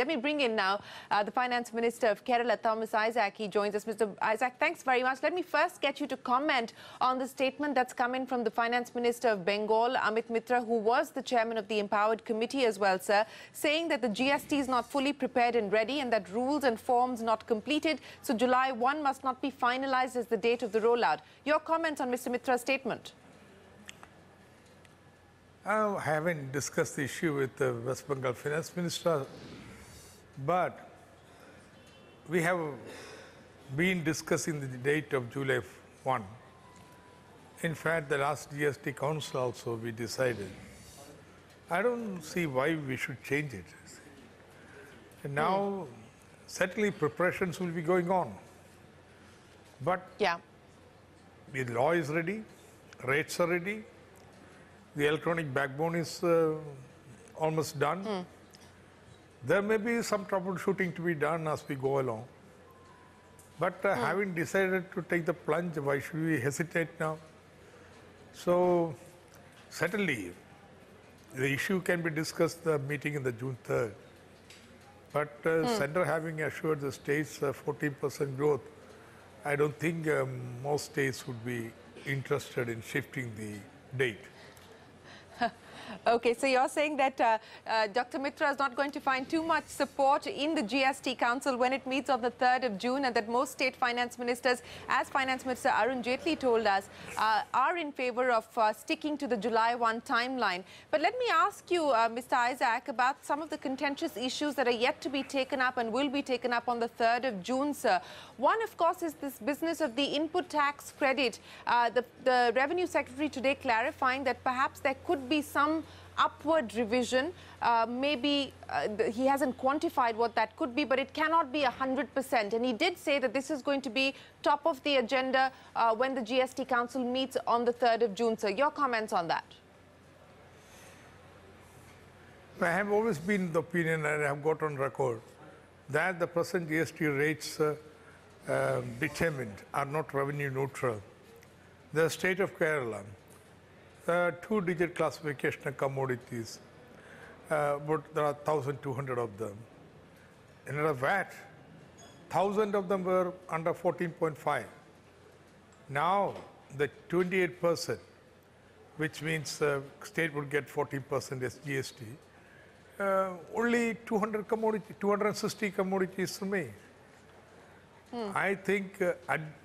Let me bring in now the Finance Minister of Kerala, Thomas Issac. He joins us. Mr. Issac, thanks very much. Let me first get you to comment on the statement that's come in from the Finance Minister of Bengal, Amit Mitra, who was the chairman of the Empowered Committee as well, sir, saying that the GST is not fully prepared and ready and that rules and forms not completed. So July 1 must not be finalized as the date of the rollout. Your comments on Mr. Mitra's statement? I haven't discussed the issue with the West Bengal Finance Minister, but we have been discussing the date of July 1. In fact, the last GST Council also we decided. I don't see why we should change it. And now, certainly preparations will be going on. But the law is ready, rates are ready, the electronic backbone is almost done. There may be some troubleshooting to be done as we go along. But having decided to take the plunge, why should we hesitate now? So, certainly, the issue can be discussed the meeting in the June 3rd. But Centre having assured the states 14% growth, I don't think most states would be interested in shifting the date. Okay, so you're saying that Dr. Mitra is not going to find too much support in the GST Council when it meets on the 3rd of June, and that most state finance ministers, as Finance Minister Arun Jaitley told us, are in favour of sticking to the July 1 timeline. But let me ask you, Mr. Issac, about some of the contentious issues that are yet to be taken up and will be taken up on the 3rd of June, sir. One, of course, is this business of the input tax credit. The Revenue Secretary today clarifying that perhaps there could be some upward revision. Maybe he hasn't quantified what that could be, but it cannot be 100%. And he did say that this is going to be top of the agenda when the GST Council meets on the 3rd of June. Sir, your comments on that? I have always been the opinion, and I have got on record, that the present GST rates determined are not revenue neutral. The state of Kerala, two-digit classification of commodities, but there are 1,200 of them. And in VAT, 1,000 of them were under 14.5. Now, the 28%, which means state would get 14% as GST, only 260 commodities remain. I think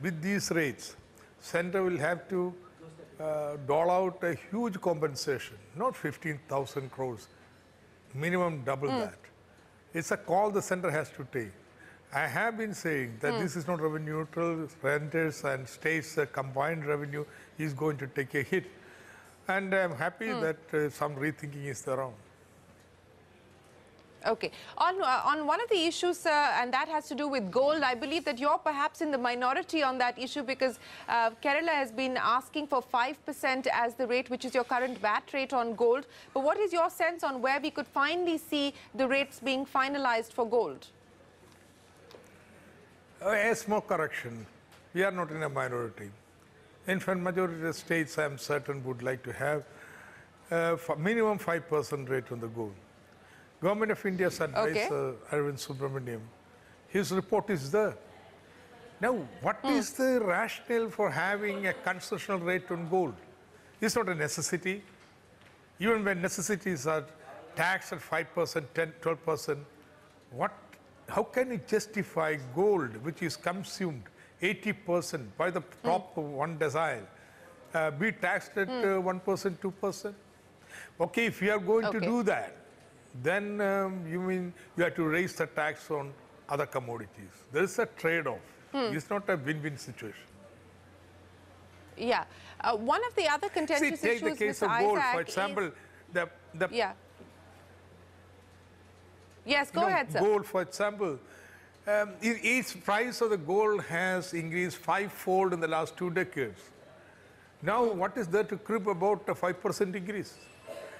with these rates, Centre will have to dole out a huge compensation, not 15,000 crores, minimum double that. It's a call the Centre has to take. I have been saying that this is not revenue neutral, renters and states' combined revenue is going to take a hit. And I'm happy that some rethinking is there on. Okay. On one of the issues, and that has to do with gold, I believe that you're perhaps in the minority on that issue because Kerala has been asking for 5% as the rate, which is your current VAT rate on gold. But what is your sense on where we could finally see the rates being finalized for gold? A small correction. We are not in a minority. In fact, majority of the states, I'm certain, would like to have minimum 5% rate on the gold. Government of India's advisor, Arvind Subramaniam, his report is there. Now, what is the rationale for having a concessional rate on gold? It's not a necessity. Even when necessities are taxed at 5%, 10, 12%, how can you justify gold, which is consumed 80% by the top 1 decile, be taxed at 1%, 2%? Okay, if you are going to do that, then you mean you have to raise the tax on other commodities. There is a trade-off. It's not a win-win situation. Yeah. One of the other contentious take issues, the case Mr. of gold, Issac, for example. Yes, go ahead, sir. Gold, for example, each price of the gold has increased 5-fold in the last 2 decades. Now, what is there to crib about a 5% increase?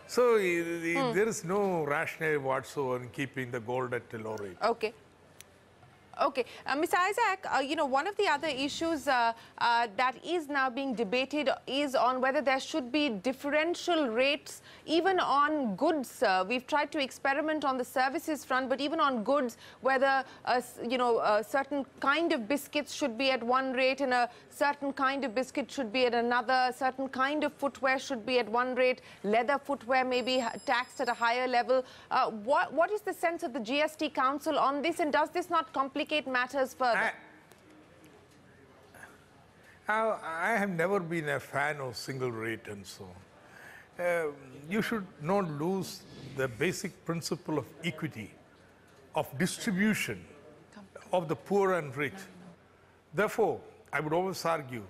So there is no rationale whatsoever in keeping the gold at a low rate. Okay. Okay, Mr. Issac, one of the other issues that is now being debated is on whether there should be differential rates even on goods. We've tried to experiment on the services front, but even on goods, whether a certain kind of biscuits should be at one rate and a certain kind of biscuit should be at another, certain kind of footwear should be at one rate, leather footwear may be taxed at a higher level. What is the sense of the GST Council on this, and does this not complicate matters further? I have never been a fan of single rate and so on. You should not lose the basic principle of equity, of distribution of the poor and rich. Therefore, I would always argue,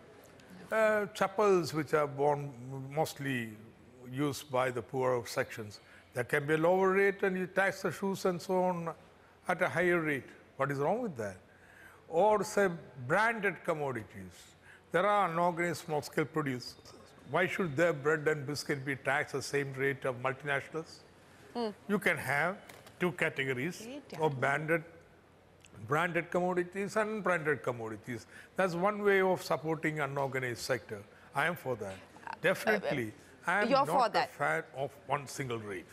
chappals which are mostly used by the poorer sections, there can be a lower rate and you tax the shoes and so on at a higher rate. What is wrong with that? Or say branded commodities. There are unorganized small-scale producers. Why should their bread and biscuit be taxed at the same rate of multinationals? You can have two categories of branded commodities and unbranded commodities. That's one way of supporting unorganized sector. I am for that. Definitely, I am not a fan of one single rate.